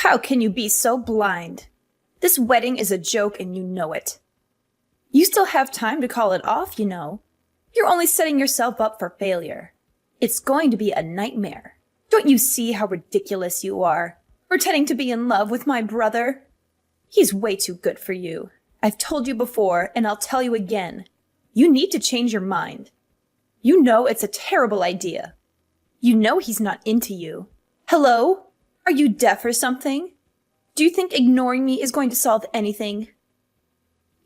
How can you be so blind? This wedding is a joke and you know it. You still have time to call it off, you know. You're only setting yourself up for failure. It's going to be a nightmare. Don't you see how ridiculous you are? Pretending to be in love with my brother? He's way too good for you. I've told you before, and I'll tell you again. You need to change your mind. You know it's a terrible idea. You know he's not into you. Hello? Are you deaf or something? Do you think ignoring me is going to solve anything?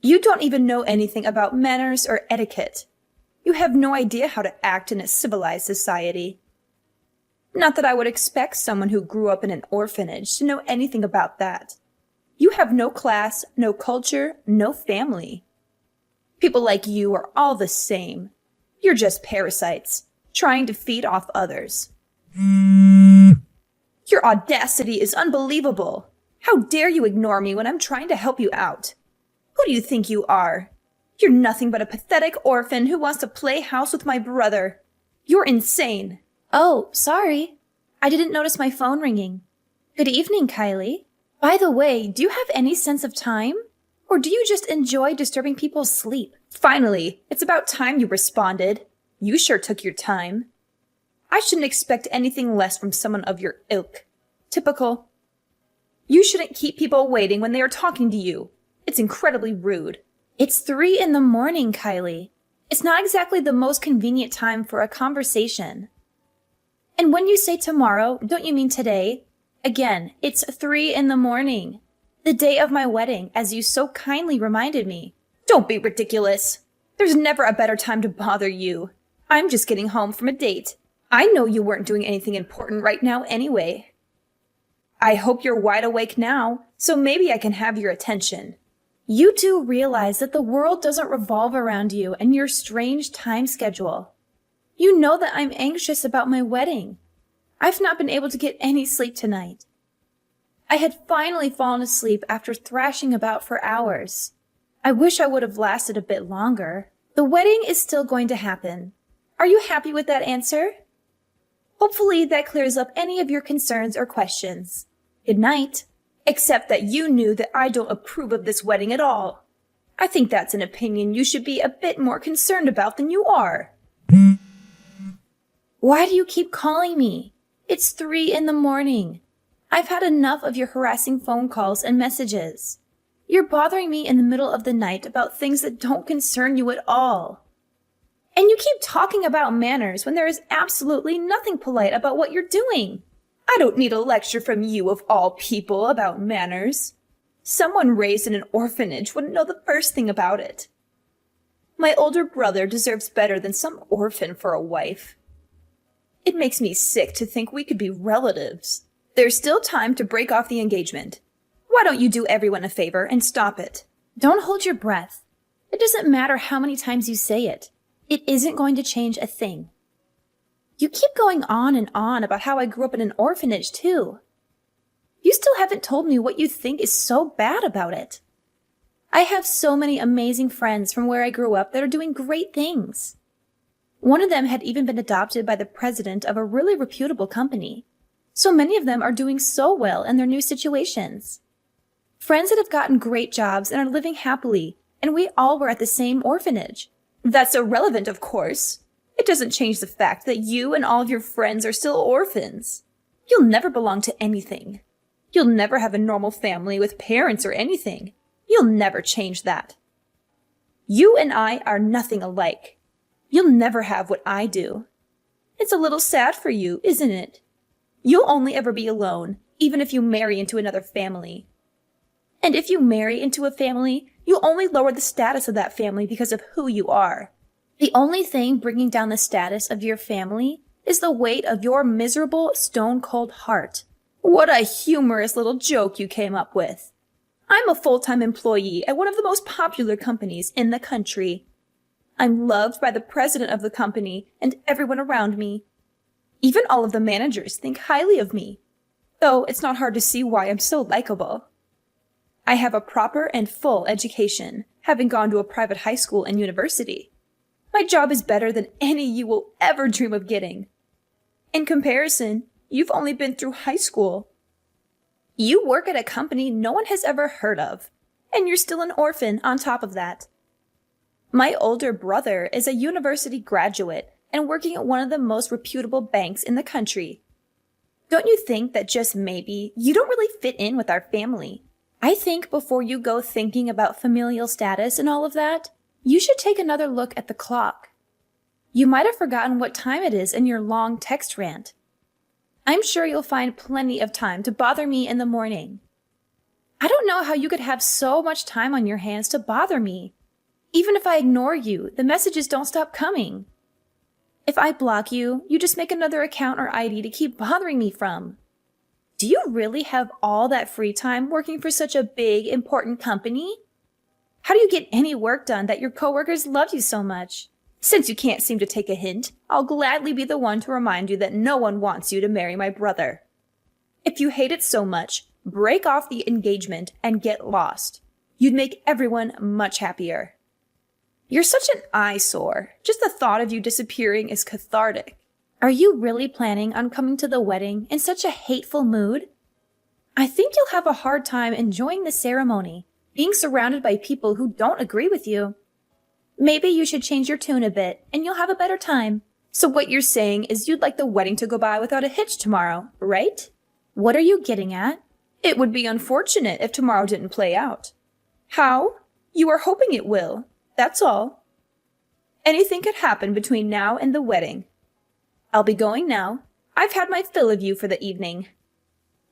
You don't even know anything about manners or etiquette. You have no idea how to act in a civilized society. Not that I would expect someone who grew up in an orphanage to know anything about that. You have no class, no culture, no family. People like you are all the same. You're just parasites, trying to feed off others. Your audacity is unbelievable. How dare you ignore me when I'm trying to help you out? Who do you think you are? You're nothing but a pathetic orphan who wants to play house with my brother. You're insane. Oh, sorry. I didn't notice my phone ringing. Good evening, Kylie. By the way, do you have any sense of time? Or do you just enjoy disturbing people's sleep? Finally, it's about time you responded. You sure took your time. I shouldn't expect anything less from someone of your ilk. Typical. You shouldn't keep people waiting when they are talking to you. It's incredibly rude. It's 3 in the morning, Kylie. It's not exactly the most convenient time for a conversation. And when you say tomorrow, don't you mean today? Again, it's 3 in the morning. The day of my wedding, as you so kindly reminded me. Don't be ridiculous. There's never a better time to bother you. I'm just getting home from a date. I know you weren't doing anything important right now anyway. I hope you're wide awake now, so maybe I can have your attention. You do realize that the world doesn't revolve around you and your strange time schedule. You know that I'm anxious about my wedding. I've not been able to get any sleep tonight. I had finally fallen asleep after thrashing about for hours. I wish I would have lasted a bit longer. The wedding is still going to happen. Are you happy with that answer? Hopefully that clears up any of your concerns or questions. Good night. Except that you knew that I don't approve of this wedding at all. I think that's an opinion you should be a bit more concerned about than you are. Why do you keep calling me? It's 3 in the morning. I've had enough of your harassing phone calls and messages. You're bothering me in the middle of the night about things that don't concern you at all. And you keep talking about manners when there is absolutely nothing polite about what you're doing. I don't need a lecture from you of all people about manners. Someone raised in an orphanage wouldn't know the first thing about it. My older brother deserves better than some orphan for a wife. It makes me sick to think we could be relatives. There's still time to break off the engagement. Why don't you do everyone a favor and stop it? Don't hold your breath. It doesn't matter how many times you say it. It isn't going to change a thing. You keep going on and on about how I grew up in an orphanage, too. You still haven't told me what you think is so bad about it. I have so many amazing friends from where I grew up that are doing great things. One of them had even been adopted by the president of a really reputable company. So many of them are doing so well in their new situations. Friends that have gotten great jobs and are living happily, and we all were at the same orphanage. That's irrelevant, of course. It doesn't change the fact that you and all of your friends are still orphans. You'll never belong to anything. You'll never have a normal family with parents or anything. You'll never change that. You and I are nothing alike. You'll never have what I do. It's a little sad for you, isn't it? You'll only ever be alone, even if you marry into another family. And if you marry into a family, you'll only lower the status of that family because of who you are. The only thing bringing down the status of your family is the weight of your miserable, stone-cold heart. What a humorous little joke you came up with. I'm a full-time employee at one of the most popular companies in the country. I'm loved by the president of the company and everyone around me. Even all of the managers think highly of me, though it's not hard to see why I'm so likable. I have a proper and full education, having gone to a private high school and university. My job is better than any you will ever dream of getting. In comparison, you've only been through high school. You work at a company no one has ever heard of, and you're still an orphan on top of that. My older brother is a university graduate and working at one of the most reputable banks in the country. Don't you think that just maybe you don't really fit in with our family? I think before you go thinking about familial status and all of that, you should take another look at the clock. You might have forgotten what time it is in your long text rant. I'm sure you'll find plenty of time to bother me in the morning. I don't know how you could have so much time on your hands to bother me. Even if I ignore you, the messages don't stop coming. If I block you, you just make another account or ID to keep bothering me from. Do you really have all that free time working for such a big, important company? How do you get any work done that your coworkers love you so much? Since you can't seem to take a hint, I'll gladly be the one to remind you that no one wants you to marry my brother. If you hate it so much, break off the engagement and get lost. You'd make everyone much happier. You're such an eyesore. Just the thought of you disappearing is cathartic. Are you really planning on coming to the wedding in such a hateful mood? I think you'll have a hard time enjoying the ceremony, being surrounded by people who don't agree with you. Maybe you should change your tune a bit, and you'll have a better time. So what you're saying is you'd like the wedding to go by without a hitch tomorrow, right? What are you getting at? It would be unfortunate if tomorrow didn't play out. How? You are hoping it will. That's all. Anything could happen between now and the wedding. I'll be going now. I've had my fill of you for the evening.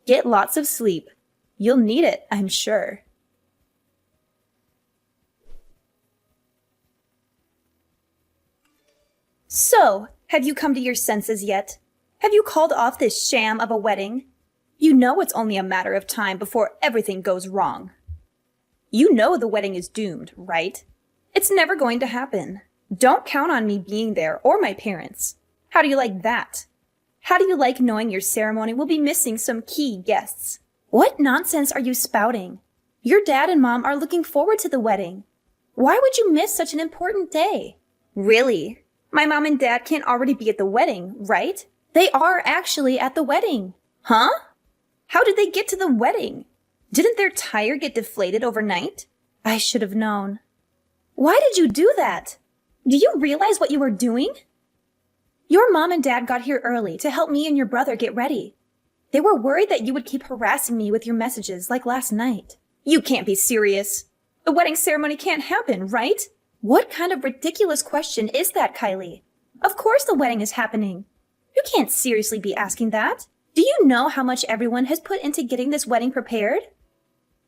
Get lots of sleep. You'll need it, I'm sure. So, have you come to your senses yet? Have you called off this sham of a wedding? You know it's only a matter of time before everything goes wrong. You know the wedding is doomed, right? It's never going to happen. Don't count on me being there or my parents. How do you like that? How do you like knowing your ceremony will be missing some key guests? What nonsense are you spouting? Your dad and mom are looking forward to the wedding. Why would you miss such an important day? Really? My mom and dad can't already be at the wedding, right? They are actually at the wedding. Huh? How did they get to the wedding? Didn't their tire get deflated overnight? I should have known. Why did you do that? Do you realize what you are doing? Your mom and dad got here early to help me and your brother get ready. They were worried that you would keep harassing me with your messages like last night. You can't be serious. The wedding ceremony can't happen, right? What kind of ridiculous question is that, Kylie? Of course the wedding is happening. You can't seriously be asking that. Do you know how much everyone has put into getting this wedding prepared?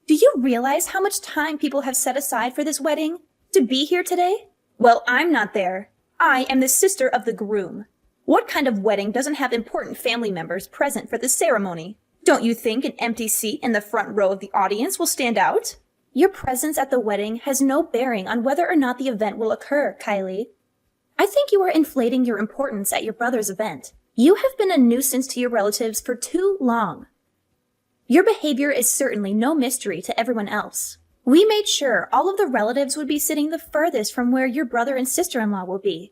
Do you realize how much time people have set aside for this wedding? To be here today? Well, I'm not there. I am the sister of the groom. What kind of wedding doesn't have important family members present for the ceremony? Don't you think an empty seat in the front row of the audience will stand out? Your presence at the wedding has no bearing on whether or not the event will occur, Kylie. I think you are inflating your importance at your brother's event. You have been a nuisance to your relatives for too long. Your behavior is certainly no mystery to everyone else. We made sure all of the relatives would be sitting the furthest from where your brother and sister-in-law will be.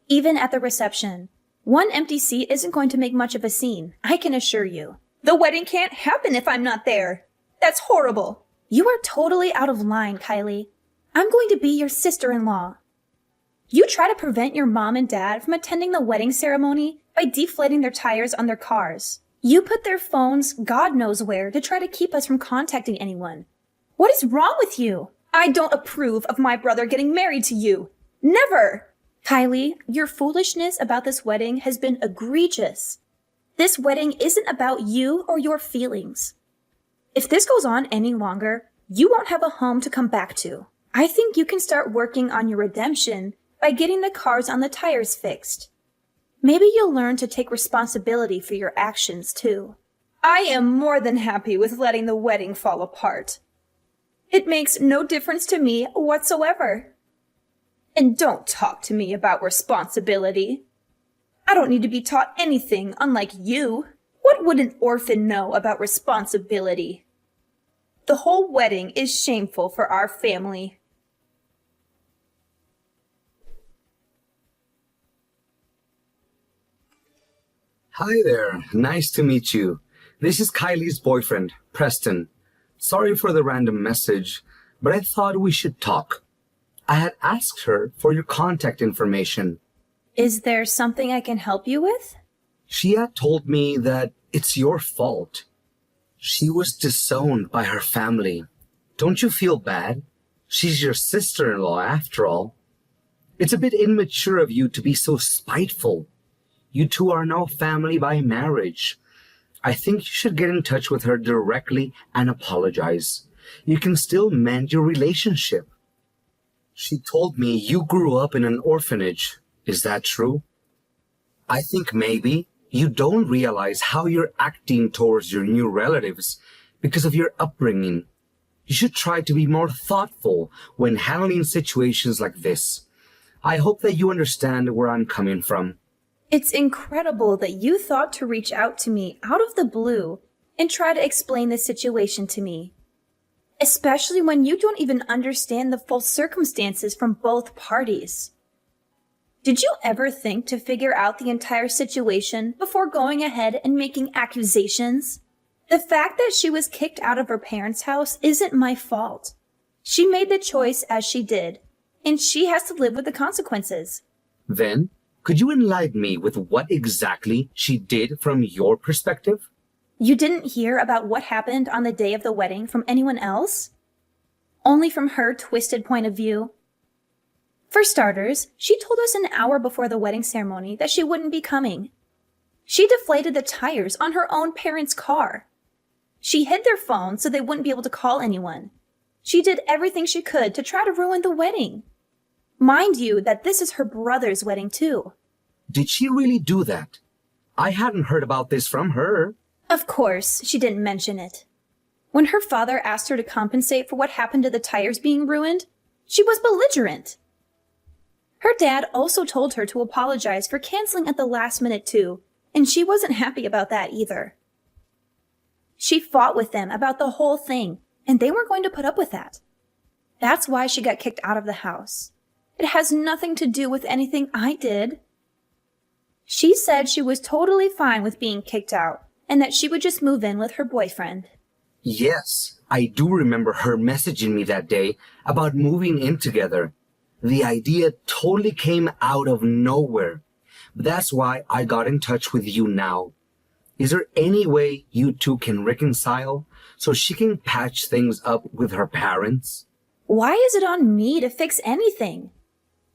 Even at the reception, one empty seat isn't going to make much of a scene, I can assure you. The wedding can't happen if I'm not there. That's horrible. You are totally out of line, Kylie. I'm going to be your sister-in-law. You try to prevent your mom and dad from attending the wedding ceremony by deflating their tires on their cars. You put their phones God knows where to try to keep us from contacting anyone. What is wrong with you? I don't approve of my brother getting married to you. Never! Kylie, your foolishness about this wedding has been egregious. This wedding isn't about you or your feelings. If this goes on any longer, you won't have a home to come back to. I think you can start working on your redemption by getting the cars on the tires fixed. Maybe you'll learn to take responsibility for your actions, too. I am more than happy with letting the wedding fall apart. It makes no difference to me whatsoever. And don't talk to me about responsibility. I don't need to be taught anything unlike you. What would an orphan know about responsibility? The whole wedding is shameful for our family. Hi there, nice to meet you. This is Kylie's boyfriend, Preston. Sorry for the random message, but I thought we should talk. I had asked her for your contact information. Is there something I can help you with? She had told me that it's your fault. She was disowned by her family. Don't you feel bad? She's your sister-in-law after all. It's a bit immature of you to be so spiteful. You two are now family by marriage. I think you should get in touch with her directly and apologize. You can still mend your relationship. She told me you grew up in an orphanage. Is that true? I think maybe you don't realize how you're acting towards your new relatives because of your upbringing. You should try to be more thoughtful when handling situations like this. I hope that you understand where I'm coming from. It's incredible that you thought to reach out to me out of the blue and try to explain the situation to me. Especially when you don't even understand the full circumstances from both parties. Did you ever think to figure out the entire situation before going ahead and making accusations? The fact that she was kicked out of her parents' house isn't my fault. She made the choice as she did, and she has to live with the consequences. Then, could you enlighten me with what exactly she did from your perspective? You didn't hear about what happened on the day of the wedding from anyone else? Only from her twisted point of view? For starters, she told us an hour before the wedding ceremony that she wouldn't be coming. She deflated the tires on her own parents' car. She hid their phone so they wouldn't be able to call anyone. She did everything she could to try to ruin the wedding. Mind you that this is her brother's wedding too. Did she really do that? I hadn't heard about this from her. Of course, she didn't mention it. When her father asked her to compensate for what happened to the tires being ruined, she was belligerent. Her dad also told her to apologize for canceling at the last minute too, and she wasn't happy about that either. She fought with them about the whole thing, and they weren't going to put up with that. That's why she got kicked out of the house. It has nothing to do with anything I did. She said she was totally fine with being kicked out, and that she would just move in with her boyfriend. Yes, I do remember her messaging me that day about moving in together. The idea totally came out of nowhere. That's why I got in touch with you now. Is there any way you two can reconcile so she can patch things up with her parents? Why is it on me to fix anything?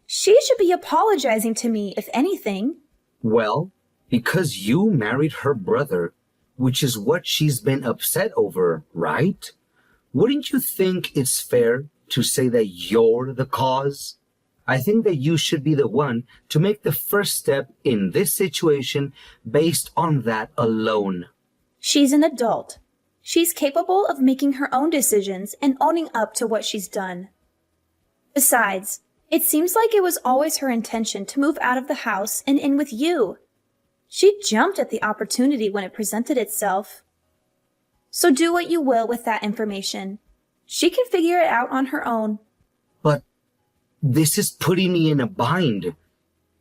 She should be apologizing to me, if anything. Well, because you married her brother, which is what she's been upset over, right? Wouldn't you think it's fair to say that you're the cause? I think that you should be the one to make the first step in this situation based on that alone. She's an adult. She's capable of making her own decisions and owning up to what she's done. Besides, it seems like it was always her intention to move out of the house and in with you. She jumped at the opportunity when it presented itself. So do what you will with that information. She can figure it out on her own. But this is putting me in a bind.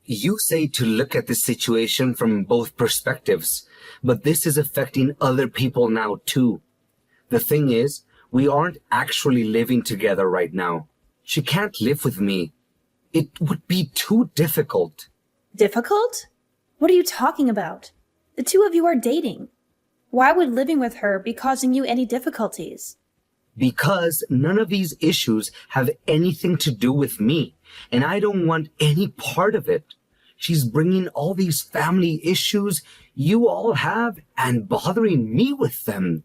You say to look at the situation from both perspectives, but this is affecting other people now too. The thing is, we aren't actually living together right now. She can't live with me. It would be too difficult. Difficult? What are you talking about? The two of you are dating. Why would living with her be causing you any difficulties? Because none of these issues have anything to do with me, and I don't want any part of it. She's bringing all these family issues you all have and bothering me with them.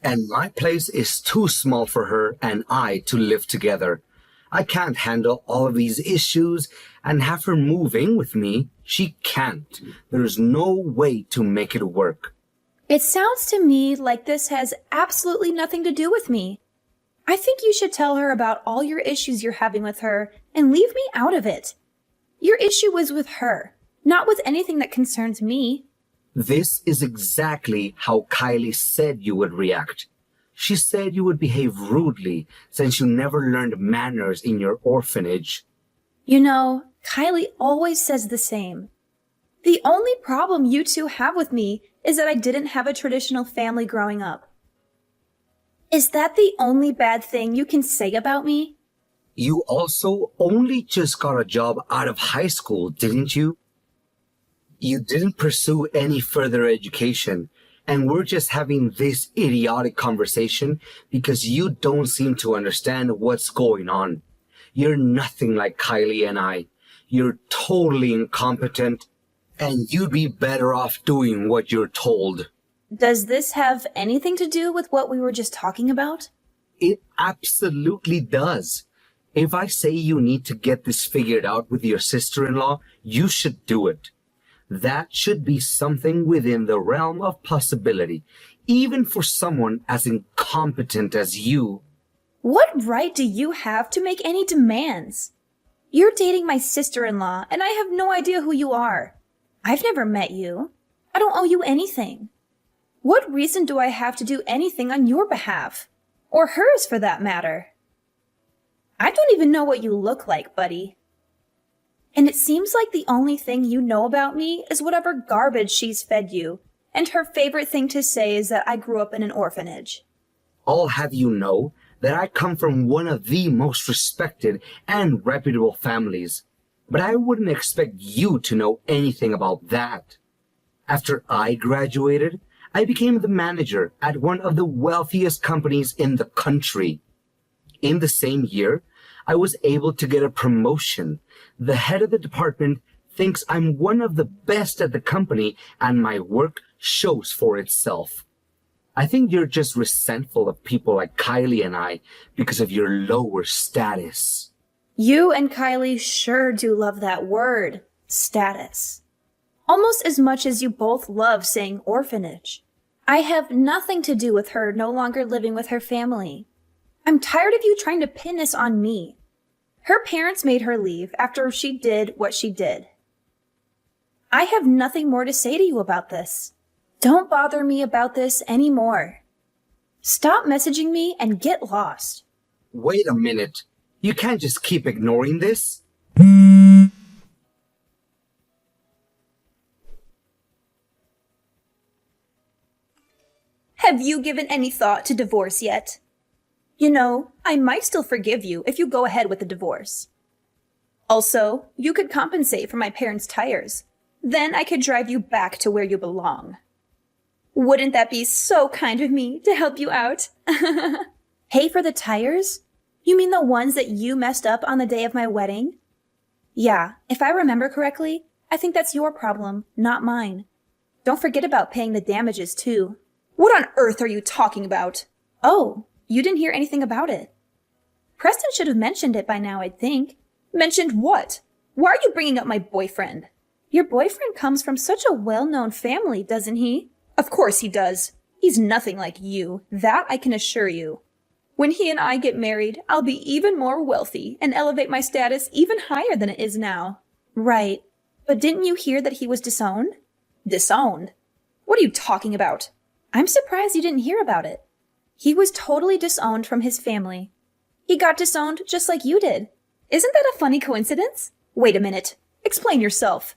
And my place is too small for her and I to live together. I can't handle all of these issues and have her move in with me. She can't. There's no way to make it work. It sounds to me like this has absolutely nothing to do with me. I think you should tell her about all your issues you're having with her and leave me out of it. Your issue was with her, not with anything that concerns me. This is exactly how Kylie said you would react. She said you would behave rudely since you never learned manners in your orphanage. You know, Kylie always says the same. The only problem you two have with me is that I didn't have a traditional family growing up. Is that the only bad thing you can say about me? You also only just got a job out of high school, didn't you? You didn't pursue any further education, and we're just having this idiotic conversation because you don't seem to understand what's going on. You're nothing like Kylie and I. You're totally incompetent, and you'd be better off doing what you're told. Does this have anything to do with what we were just talking about? It absolutely does. If I say you need to get this figured out with your sister-in-law, you should do it. That should be something within the realm of possibility, even for someone as incompetent as you. What right do you have to make any demands? You're dating my sister-in-law, and I have no idea who you are. I've never met you. I don't owe you anything. What reason do I have to do anything on your behalf? Or hers, for that matter? I don't even know what you look like, buddy. And it seems like the only thing you know about me is whatever garbage she's fed you, and her favorite thing to say is that I grew up in an orphanage. I'll have you know that I come from one of the most respected and reputable families, but I wouldn't expect you to know anything about that. After I graduated, I became the manager at one of the wealthiest companies in the country. In the same year, I was able to get a promotion. The head of the department thinks I'm one of the best at the company, and my work shows for itself. I think you're just resentful of people like Kylie and I because of your lower status. You and Kylie sure do love that word, status. Almost as much as you both love saying orphanage. I have nothing to do with her no longer living with her family. I'm tired of you trying to pin this on me. Her parents made her leave after she did what she did. I have nothing more to say to you about this. Don't bother me about this anymore. Stop messaging me and get lost. Wait a minute. You can't just keep ignoring this. Have you given any thought to divorce yet? You know, I might still forgive you if you go ahead with the divorce. Also, you could compensate for my parents' tires. Then I could drive you back to where you belong. Wouldn't that be so kind of me to help you out? Pay for the tires? You mean the ones that you messed up on the day of my wedding? Yeah, if I remember correctly, I think that's your problem, not mine. Don't forget about paying the damages, too. What on earth are you talking about? Oh, you didn't hear anything about it. Preston should have mentioned it by now, I'd think. Mentioned what? Why are you bringing up my boyfriend? Your boyfriend comes from such a well-known family, doesn't he? Of course he does. He's nothing like you, that I can assure you. When he and I get married, I'll be even more wealthy and elevate my status even higher than it is now. Right. But didn't you hear that he was disowned? Disowned? What are you talking about? I'm surprised you didn't hear about it. He was totally disowned from his family. He got disowned just like you did. Isn't that a funny coincidence? Wait a minute. Explain yourself.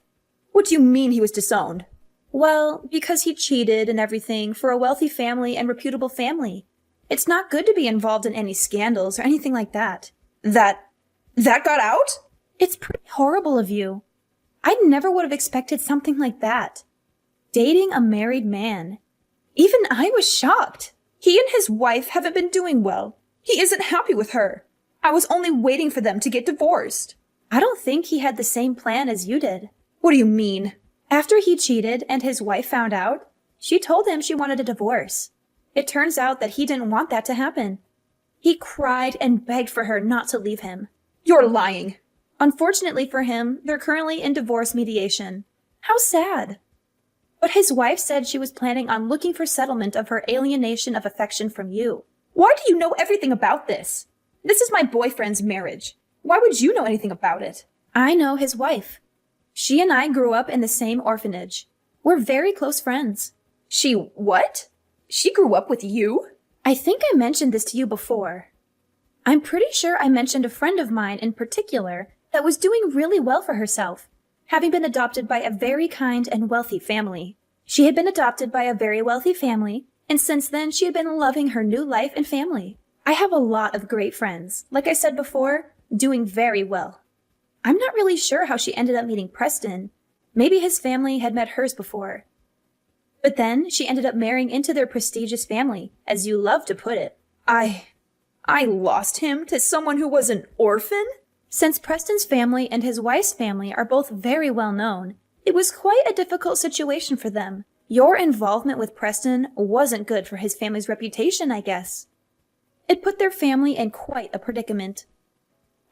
What do you mean he was disowned? Well, because he cheated and everything for a wealthy family and reputable family. It's not good to be involved in any scandals or anything like that. That got out? It's pretty horrible of you. I never would have expected something like that. Dating a married man. Even I was shocked. He and his wife haven't been doing well. He isn't happy with her. I was only waiting for them to get divorced. I don't think he had the same plan as you did. What do you mean? After he cheated and his wife found out, she told him she wanted a divorce. It turns out that he didn't want that to happen. He cried and begged for her not to leave him. You're lying. Unfortunately for him, they're currently in divorce mediation. How sad. But his wife said she was planning on looking for settlement of her alienation of affection from you. Why do you know everything about this? This is my boyfriend's marriage. Why would you know anything about it? I know his wife. She and I grew up in the same orphanage. We're very close friends. She what? She grew up with you? I think I mentioned this to you before. I'm pretty sure I mentioned a friend of mine in particular that was doing really well for herself, having been adopted by a very kind and wealthy family. She had been adopted by a very wealthy family, and since then she had been loving her new life and family. I have a lot of great friends, like I said before, doing very well. I'm not really sure how she ended up meeting Preston. Maybe his family had met hers before. But then she ended up marrying into their prestigious family, as you love to put it. I lost him to someone who was an orphan? Since Preston's family and his wife's family are both very well known, it was quite a difficult situation for them. Your involvement with Preston wasn't good for his family's reputation, I guess. It put their family in quite a predicament.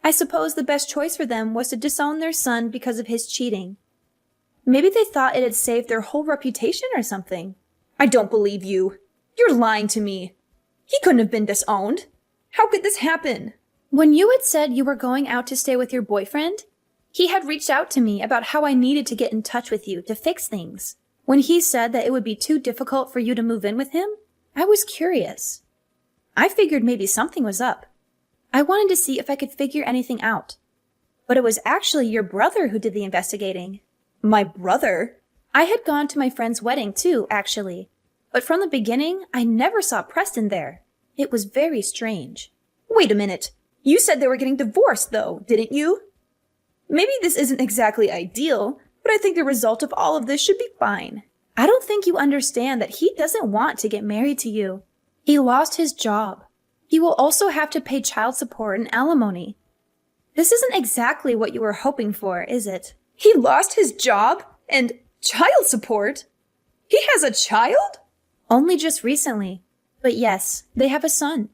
I suppose the best choice for them was to disown their son because of his cheating. Maybe they thought it had saved their whole reputation or something. I don't believe you. You're lying to me. He couldn't have been disowned. How could this happen? When you had said you were going out to stay with your boyfriend, he had reached out to me about how I needed to get in touch with you to fix things. When he said that it would be too difficult for you to move in with him, I was curious. I figured maybe something was up. I wanted to see if I could figure anything out. But it was actually your brother who did the investigating. My brother? I had gone to my friend's wedding too, actually. But from the beginning, I never saw Preston there. It was very strange. Wait a minute. You said they were getting divorced, though, didn't you? Maybe this isn't exactly ideal, but I think the result of all of this should be fine. I don't think you understand that he doesn't want to get married to you. He lost his job. He will also have to pay child support and alimony. This isn't exactly what you were hoping for, is it? He lost his job and child support? He has a child? Only just recently. But yes, they have a son.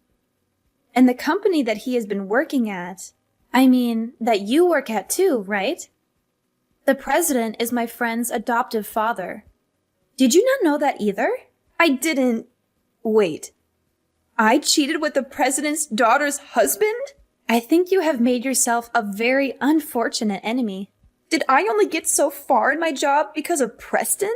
And the company that he has been working at, that you work at too, right? The president is my friend's adoptive father. Did you not know that either? I didn't. Wait. I cheated with the president's daughter's husband? I think you have made yourself a very unfortunate enemy. Did I only get so far in my job because of Preston?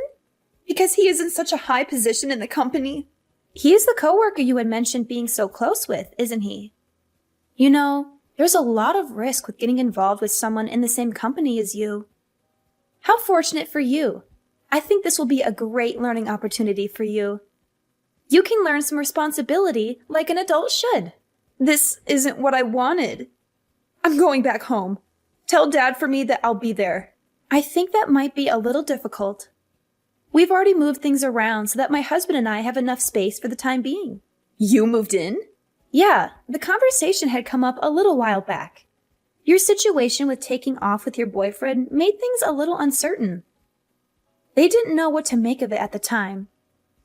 Because he is in such a high position in the company? He is the coworker you had mentioned being so close with, isn't he? You know, there's a lot of risk with getting involved with someone in the same company as you. How fortunate for you. I think this will be a great learning opportunity for you. You can learn some responsibility like an adult should. This isn't what I wanted. I'm going back home. Tell Dad for me that I'll be there. I think that might be a little difficult. We've already moved things around so that my husband and I have enough space for the time being. You moved in? Yeah, the conversation had come up a little while back. Your situation with taking off with your boyfriend made things a little uncertain. They didn't know what to make of it at the time.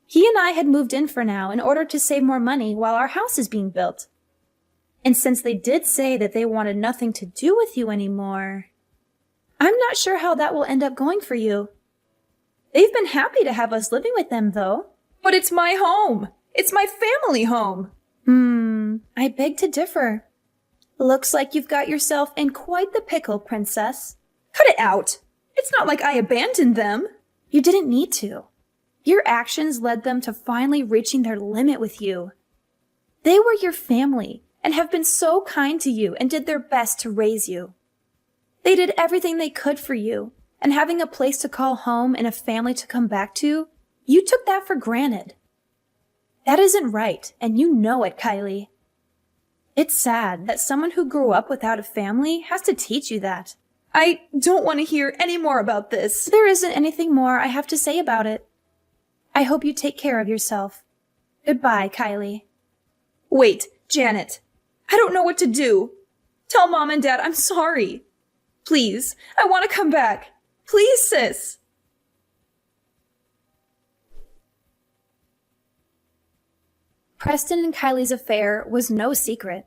He and I had moved in for now in order to save more money while our house is being built. And since they did say that they wanted nothing to do with you anymore, I'm not sure how that will end up going for you. They've been happy to have us living with them, though. But it's my home. It's my family home. I beg to differ. Looks like you've got yourself in quite the pickle, princess. Cut it out. It's not like I abandoned them. You didn't need to. Your actions led them to finally reaching their limit with you. They were your family and have been so kind to you and did their best to raise you. They did everything they could for you, and having a place to call home and a family to come back to, you took that for granted. That isn't right, and you know it, Kylie. It's sad that someone who grew up without a family has to teach you that. I don't want to hear any more about this. There isn't anything more I have to say about it. I hope you take care of yourself. Goodbye, Kylie. Wait, Janet. I don't know what to do. Tell Mom and Dad I'm sorry. Please, I want to come back. Please, sis. Preston and Kylie's affair was no secret.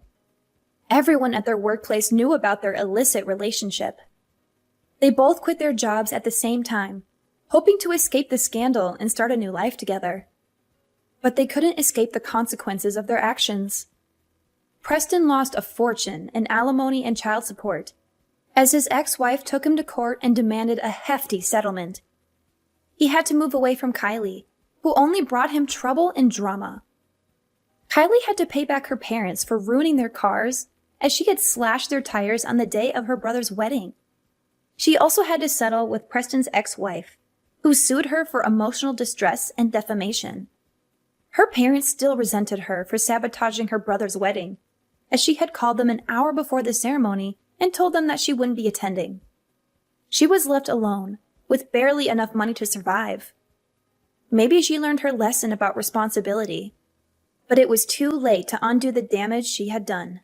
Everyone at their workplace knew about their illicit relationship. They both quit their jobs at the same time, hoping to escape the scandal and start a new life together. But they couldn't escape the consequences of their actions. Preston lost a fortune in alimony and child support, as his ex-wife took him to court and demanded a hefty settlement. He had to move away from Kylie, who only brought him trouble and drama. Kylie had to pay back her parents for ruining their cars, as she had slashed their tires on the day of her brother's wedding. She also had to settle with Preston's ex-wife, who sued her for emotional distress and defamation. Her parents still resented her for sabotaging her brother's wedding, as she had called them an hour before the ceremony and told them that she wouldn't be attending. She was left alone, with barely enough money to survive. Maybe she learned her lesson about responsibility, but it was too late to undo the damage she had done.